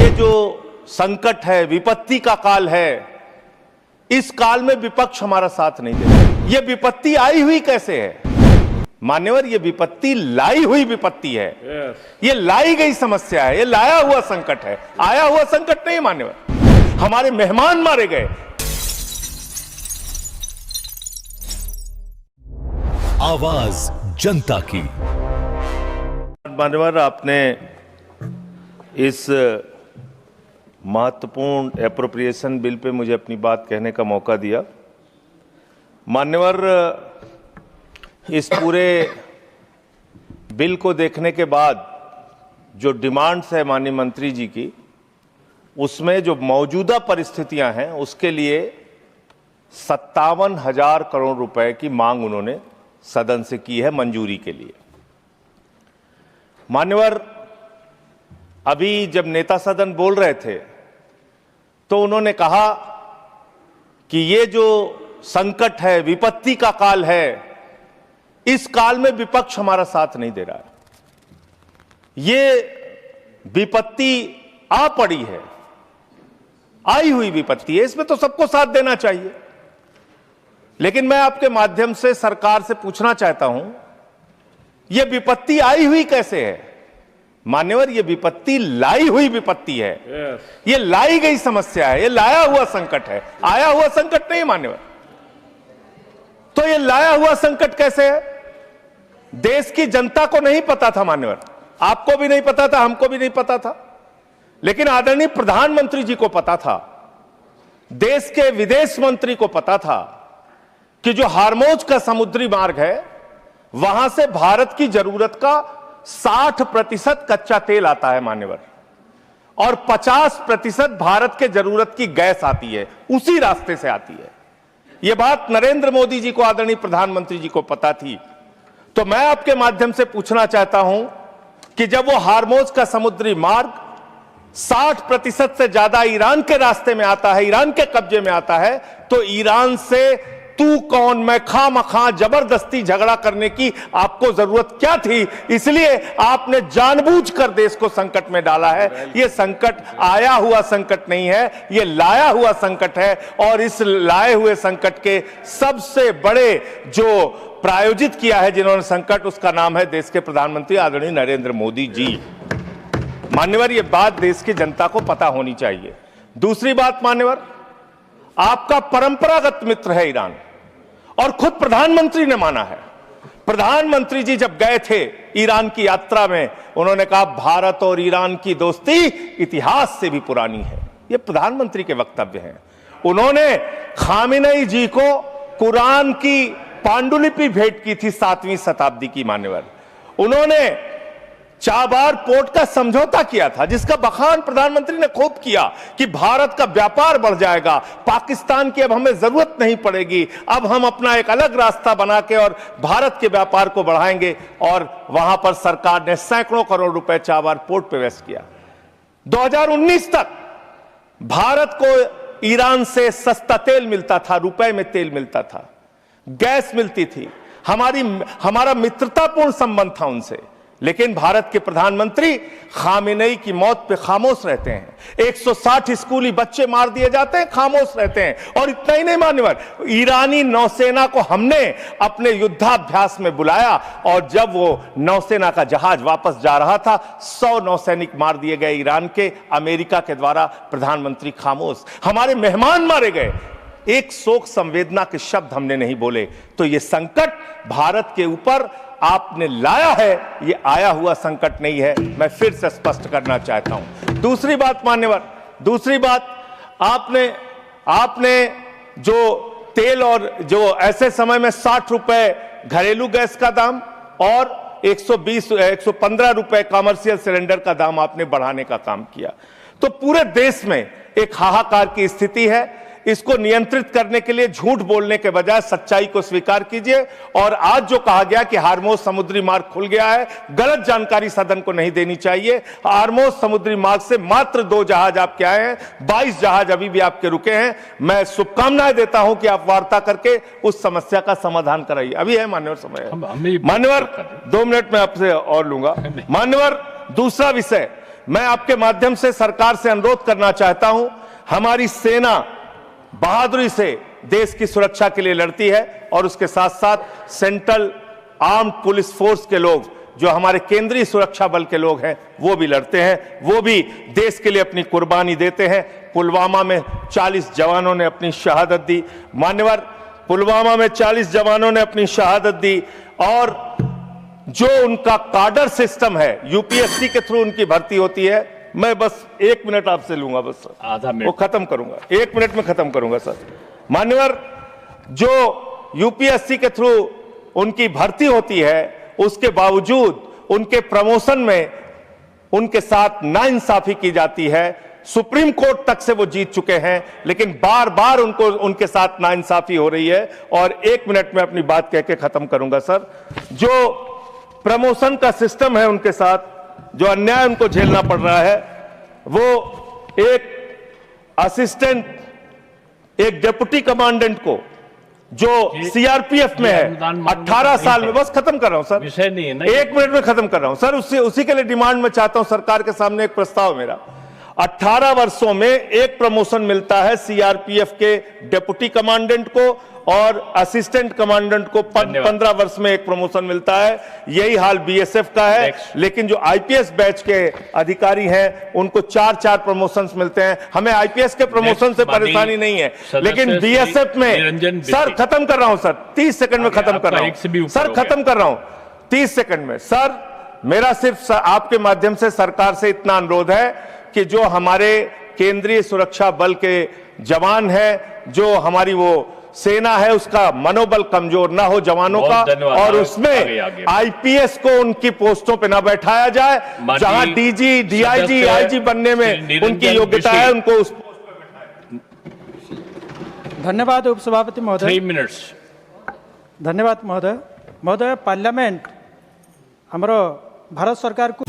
ये जो संकट है, विपत्ति का काल है, इस काल में विपक्ष हमारा साथ नहीं देता। ये विपत्ति आई हुई कैसे है मान्यवर? ये विपत्ति लाई हुई विपत्ति है। ये लाई गई समस्या है, ये लाया हुआ संकट है, आया हुआ संकट नहीं मान्यवर। हमारे मेहमान मारे गए। आवाज जनता की। मान्यवर, आपने इस महत्वपूर्ण एप्रोप्रिएशन बिल पे मुझे अपनी बात कहने का मौका दिया। मान्यवर, इस पूरे बिल को देखने के बाद जो डिमांड्स है माननीय मंत्री जी की, उसमें जो मौजूदा परिस्थितियां हैं उसके लिए 57,000 करोड़ रुपए की मांग उन्होंने सदन से की है मंजूरी के लिए। मान्यवर, अभी जब नेता सदन बोल रहे थे तो उन्होंने कहा कि ये जो संकट है, विपत्ति का काल है, इस काल में विपक्ष हमारा साथ नहीं दे रहा है। ये विपत्ति आ पड़ी है, आई हुई विपत्ति है, इसमें तो सबको साथ देना चाहिए। लेकिन मैं आपके माध्यम से सरकार से पूछना चाहता हूं, यह विपत्ति आई हुई कैसे है मान्यवर? यह विपत्ति लाई हुई विपत्ति है। यह लाई गई समस्या है, यह लाया हुआ संकट है, आया हुआ संकट नहीं मान्यवर। तो यह लाया हुआ संकट कैसे है? देश की जनता को नहीं पता था मान्यवर, आपको भी नहीं पता था, हमको भी नहीं पता था, लेकिन आदरणीय प्रधानमंत्री जी को पता था, देश के विदेश मंत्री को पता था कि जो हार्मोज का समुद्री मार्ग है, वहां से भारत की जरूरत का 60% कच्चा तेल आता है मान्यवर, और 50% भारत के जरूरत की गैस आती है, उसी रास्ते से आती है। यह बात नरेंद्र मोदी जी को, आदरणीय प्रधानमंत्री जी को पता थी। तो मैं आपके माध्यम से पूछना चाहता हूं कि जब वो हार्मोज का समुद्री मार्ग 60% से ज्यादा ईरान के रास्ते में आता है, ईरान के कब्जे में आता है, तो ईरान से तू कौन मैं खामखा जबरदस्ती झगड़ा करने की आपको जरूरत क्या थी? इसलिए आपने जानबूझकर देश को संकट में डाला है। यह संकट आया हुआ संकट नहीं है, यह लाया हुआ संकट है। और इस लाए हुए संकट के सबसे बड़े जो प्रायोजित किया है जिन्होंने संकट, उसका नाम है देश के प्रधानमंत्री आदरणीय नरेंद्र मोदी जी। मान्यवर, यह बात देश की जनता को पता होनी चाहिए। दूसरी बात मान्यवर, आपका परंपरागत मित्र है ईरान, और खुद प्रधानमंत्री ने माना है। प्रधानमंत्री जी जब गए थे ईरान की यात्रा में, उन्होंने कहा भारत और ईरान की दोस्ती इतिहास से भी पुरानी है। ये प्रधानमंत्री के वक्तव्य हैं। उन्होंने खामेनेई जी को कुरान की पांडुलिपि भेंट की थी 7वीं शताब्दी की मान्यवर। उन्होंने चाबार पोर्ट का समझौता किया था, जिसका बखान प्रधानमंत्री ने खूब किया कि भारत का व्यापार बढ़ जाएगा, पाकिस्तान की अब हमें जरूरत नहीं पड़ेगी, अब हम अपना एक अलग रास्ता बना के और भारत के व्यापार को बढ़ाएंगे। और वहां पर सरकार ने सैकड़ों करोड़ रुपए चाबार पोर्ट पे वेस्ट किया। 2019 तक भारत को ईरान से सस्ता तेल मिलता था, रुपए में तेल मिलता था, गैस मिलती थी, हमारा मित्रतापूर्ण संबंध था उनसे। लेकिन भारत के प्रधानमंत्री खामेनेई की मौत पे खामोश रहते हैं। 160 स्कूली बच्चे मार दिए जाते हैं, खामोश रहते हैं। और इतना ही नहीं मान्यवर, ईरानी नौसेना को हमने अपने युद्धाभ्यास में बुलाया, और जब वो नौसेना का जहाज वापस जा रहा था, 100 नौसैनिक मार दिए गए ईरान के, अमेरिका के द्वारा। प्रधानमंत्री खामोश। हमारे मेहमान मारे गए, एक शोक संवेदना के शब्द हमने नहीं बोले। तो ये संकट भारत के ऊपर आपने लाया है, ये आया हुआ संकट नहीं है। मैं फिर से स्पष्ट करना चाहता हूं। दूसरी बात मान्यवर, दूसरी बात, आपने जो तेल और जो ऐसे समय में 60 रुपए घरेलू गैस का दाम और 115 रुपए कमर्शियल सिलेंडर का दाम आपने बढ़ाने का काम किया। तो पूरे देश में एक हाहाकार की स्थिति है। इसको नियंत्रित करने के लिए झूठ बोलने के बजाय सच्चाई को स्वीकार कीजिए। और आज जो कहा गया कि हार्मोज समुद्री मार्ग खुल गया है, गलत जानकारी सदन को नहीं देनी चाहिए। हार्मोज समुद्री मार्ग से मात्र 2 जहाज आपके आए हैं, 22 जहाज अभी भी आपके रुके हैं। मैं शुभकामनाएं देता हूं कि आप वार्ता करके उस समस्या का समाधान कराइए। अभी है मान्यवर समय है। मान्यवर 2 मिनट में आपसे और लूंगा। मान्यवर दूसरा विषय, मैं आपके माध्यम से सरकार से अनुरोध करना चाहता हूं, हमारी सेना बहादुरी से देश की सुरक्षा के लिए लड़ती है और उसके साथ साथ सेंट्रल आर्म्ड पुलिस फोर्स के लोग, जो हमारे केंद्रीय सुरक्षा बल के लोग हैं, वो भी लड़ते हैं, वो भी देश के लिए अपनी कुर्बानी देते हैं। पुलवामा में 40 जवानों ने अपनी शहादत दी। मान्यवर, पुलवामा में 40 जवानों ने अपनी शहादत दी और जो उनका काडर सिस्टम है, यूपीएससी के थ्रू उनकी भर्ती होती है। मैं बस 1 मिनट आपसे लूंगा, बस सर, आधा मिनट वो खत्म करूंगा, 1 मिनट में खत्म करूंगा सर। मान्यवर, जो यूपीएससी के थ्रू उनकी भर्ती होती है, उसके बावजूद उनके प्रमोशन में उनके साथ नाइंसाफी की जाती है। सुप्रीम कोर्ट तक से वो जीत चुके हैं, लेकिन बार बार उनके साथ नाइंसाफी हो रही है। और 1 मिनट में अपनी बात कह के खत्म करूंगा सर। जो प्रमोशन का सिस्टम है उनके साथ, जो अन्याय उनको झेलना पड़ रहा है, वो एक असिस्टेंट, एक डिप्टी कमांडेंट को जो सीआरपीएफ में है, 18 साल में, बस खत्म कर रहा हूं सर, विषय नहीं है ना, 1 मिनट में खत्म कर रहा हूं सर। उसी के लिए डिमांड में चाहता हूं सरकार के सामने एक प्रस्ताव मेरा। 18 वर्षों में एक प्रमोशन मिलता है सीआरपीएफ के डिप्टी कमांडेंट को और असिस्टेंट कमांडेंट को 15 वर्ष में एक प्रमोशन मिलता है। यही हाल बीएसएफ का है। लेकिन जो आईपीएस बैच के अधिकारी हैं, उनको 4-4 प्रमोशंस मिलते हैं। हमें आईपीएस के प्रमोशन से परेशानी नहीं है, लेकिन बीएसएफ में, सर खत्म कर रहा हूं सर, 30 सेकंड में खत्म कर रहा हूं सर, खत्म कर रहा हूं 30 सेकंड में सर। मेरा सिर्फ आपके माध्यम से सरकार से इतना अनुरोध है कि जो हमारे केंद्रीय सुरक्षा बल के जवान हैं, जो हमारी वो सेना है, उसका मनोबल कमजोर ना हो जवानों का, और उसमें आईपीएस को उनकी पोस्टों पे ना बैठाया जाए। जहां डीजी, डीआईजी, आईजी बनने में उनकी योग्यता है, उनको उस पोस्ट पे बैठाएं। धन्यवाद उपसभापति महोदय। 3 मिनट्स। धन्यवाद महोदय। महोदय, पार्लियामेंट हमरो भारत सरकार को